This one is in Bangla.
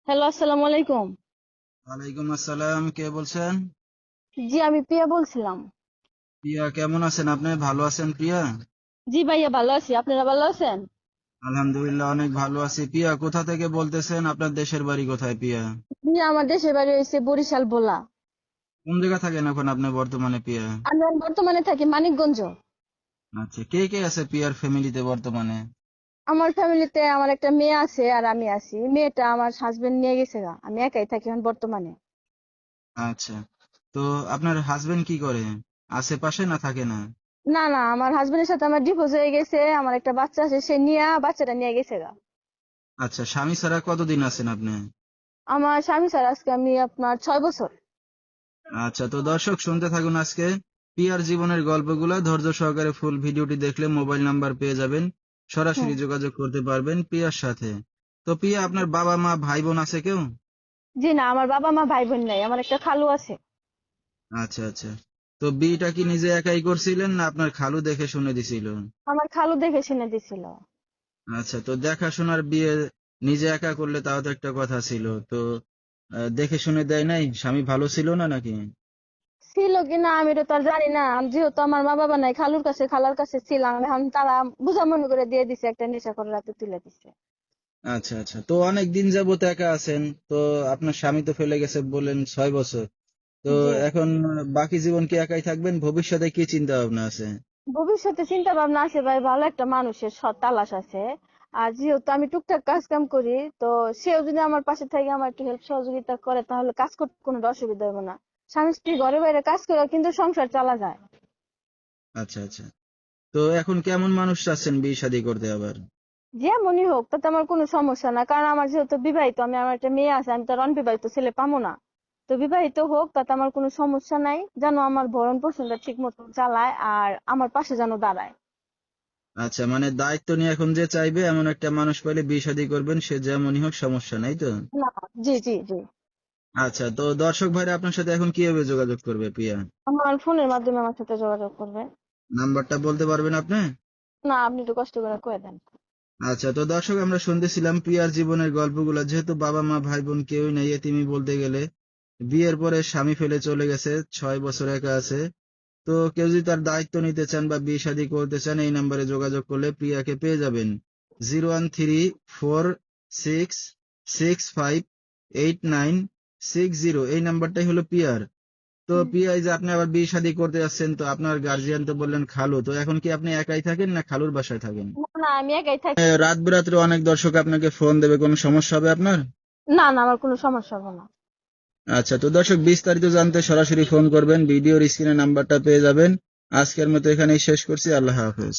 হ্যালো, আসসালামু আলাইকুম। ওয়ালাইকুম আসসালাম। কে বলছেন? জি, আমি প্রিয়া বলছিলাম। প্রিয়া, কেমন আছেন আপনি? ভালো আছেন প্রিয়া? জি ভাইয়া, ভালো আছি। আপনারা ভালো আছেন? আলহামদুলিল্লাহ, অনেক ভালো আছি। প্রিয়া, কোথা থেকে বলতেছেন? আপনার দেশের বাড়ি কোথায় প্রিয়া? জি, আমার দেশের বাড়ি হয়েছে বরিশাল ভোলা। কোন জায়গা থাকেন এখন আপনি বর্তমানে প্রিয়া? আমি বর্তমানে থাকি মানিকগঞ্জ। আচ্ছা, কে কে আছে প্রিয়ার ফ্যামিলিতে বর্তমানে? আমার ফ্যামিলিতে আমার একটা মেয়ে আছে আর আমি আছি। মেয়েটা আমার হাজবেন্ড নিয়ে গেছে গা। আমি একাই থাকি এখন বর্তমানে। আচ্ছা, তো আপনার হাজবেন্ড কি করে? আশেপাশে না থাকে না? না না, আমার হাজবেন্ডের সাথে আমার ডিভোর্স হয়ে গেছে। আমার একটা বাচ্চা আছে, সে নিয়ে বাচ্চাটা নিয়ে গেছে গা। আচ্ছা, স্বামী ছাড়া কতদিন আছেন আপনি? আমার স্বামী স্যার আজকে আমি আপনার 6 বছর। আচ্ছা, তো দর্শক শুনতে থাকুন আজকে প্রিয়ার জীবনের গল্পগুলো ধৈর্য সহকারে ফুল ভিডিওটি দেখলে মোবাইল নাম্বার পেয়ে যাবেন, হুম। সরাসরি যোগাযোগ করতে পারবেন প্রিয়ার সাথে। তো প্রিয়া, আপনার বাবা মা ভাই বোন আছে কেউ? জি না, আমার বাবা মা ভাই বোন নাই, আমার একটা খালু আছে। আচ্ছা আচ্ছা, তো বিয়েটা কি নিজে একাই করছিলেন না আপনার খালু দেখে শুনে দিছিল? আমার খালু দেখে শুনে দিছিল। আচ্ছা, তো দেখাশোনার বিয়ে নিজে একা করলে তাও তো একটা কথা ছিল। তো দেখে শুনে দেয় নাই? স্বামী ভালো ছিল না নাকি? ছিল কিনা আমি তো তার জানি না। আমি যেহেতু আমার মা বাবা নাই, খালুর কাছে খালার কাছে ছিলাম, এখন তারা বোঝা মনে করে দিয়ে দিছে, একটা নেশা করে রাতে তুলে দিছে। আচ্ছা আচ্ছা, তো অনেক দিন যাবত একা আছেন। তো আপনার স্বামী তো ফেলে গেছে বললেন 6 বছর। তো জি। এখন বাকি জীবন কি একাই থাকবেন? ভবিষ্যতে কি চিন্তা ভাবনা আছে? ভবিষ্যতে চিন্তা ভাবনা আছে ভাই, ভালো একটা মানুষের সৎ তালাশ আছে। আর যেহেতু আমি টুকটাক কাজ কাম করি, তো সেও যদি আমার পাশে থেকে আমার একটু হেল্প সহযোগিতা করে তাহলে কাজ করতে কোনো অসুবিধা হবে না। স্বামী স্ত্রী ঘরে বাইরে কাজ করে কিন্তু সংসার চালা যায়। আচ্ছা আচ্ছা, তো এখন কেমন মানুষ চাচ্ছেন বিয়ে শাদী করতে আবার? যেমনই হোক তাতে আমার কোনো সমস্যা না, কারণ আমার যেহেতু বিবাহিত, আমি আমার একটা মেয়ে আছে, আমি তো আর অনবিবাহিত ছেলে পাবো না। তো বিবাহিত হোক তাতে আমার কোনো সমস্যা নাই, যেন আমার ভরণ পোষণটা ঠিক মতো চালায় আর আমার পাশে যেন দাঁড়ায়। আচ্ছা, মানে দায়িত্ব নিয়ে এখন যে চাইবে এমন একটা মানুষ পাইলে বিয়ে শাদী করবেন, সে যেমনই হোক সমস্যা নাই তো? না। জি জি জি। আচ্ছা, তো দর্শক ভাইরা আপনার সাথে এখন কিভাবে যোগাযোগ করবে প্রিয়া? আমার ফোনের মাধ্যমে আমার সাথে যোগাযোগ করবে। নাম্বারটা বলতে পারবেন আপনি? না, আপনি একটু কষ্ট করে কয়ে দেন। আচ্ছা, তো দর্শক আমরা শুনতেছিলাম প্রিয়ার জীবনের গল্পগুলো। যেহেতু বাবা মা ভাই বোন কেউই নাই, এতিমই বলতে গেলে। বিয়ের পরে স্বামী ফেলে চলে গেছে, 6 বছর একা আছে। তো কেউ যদি তার দায়িত্ব নিতে চান বা বিয়ে শাদী করতে চান, এই নাম্বারে যোগাযোগ করলে প্রিয়াকে পেয়ে যাবেন। 01346658960, এই নাম্বারটাই হলো প্রিয়ার। তো প্রিয়া, এই যে আপনি আবার বিয়ে শাদী করতে যাচ্ছেন, তো আপনার গার্জিয়ান তো বললেন খালু, তো এখন কি আপনি একাই থাকেন না খালুর বাসায় থাকেন? না না, আমি একাই থাকি। রাত বেরাত্রে অনেক দর্শক আপনাকে ফোন দেবে, কোনো সমস্যা হবে আপনার? না না, আমার কোনো সমস্যা হবে না। আচ্ছা, তো দর্শক বিস্তারিত জানতে সরাসরি ফোন করবেন, ভিডিওর স্ক্রিনে নাম্বারটা পেয়ে যাবেন। আজকের মতো এখানেই শেষ করছি। আল্লাহ হাফেজ।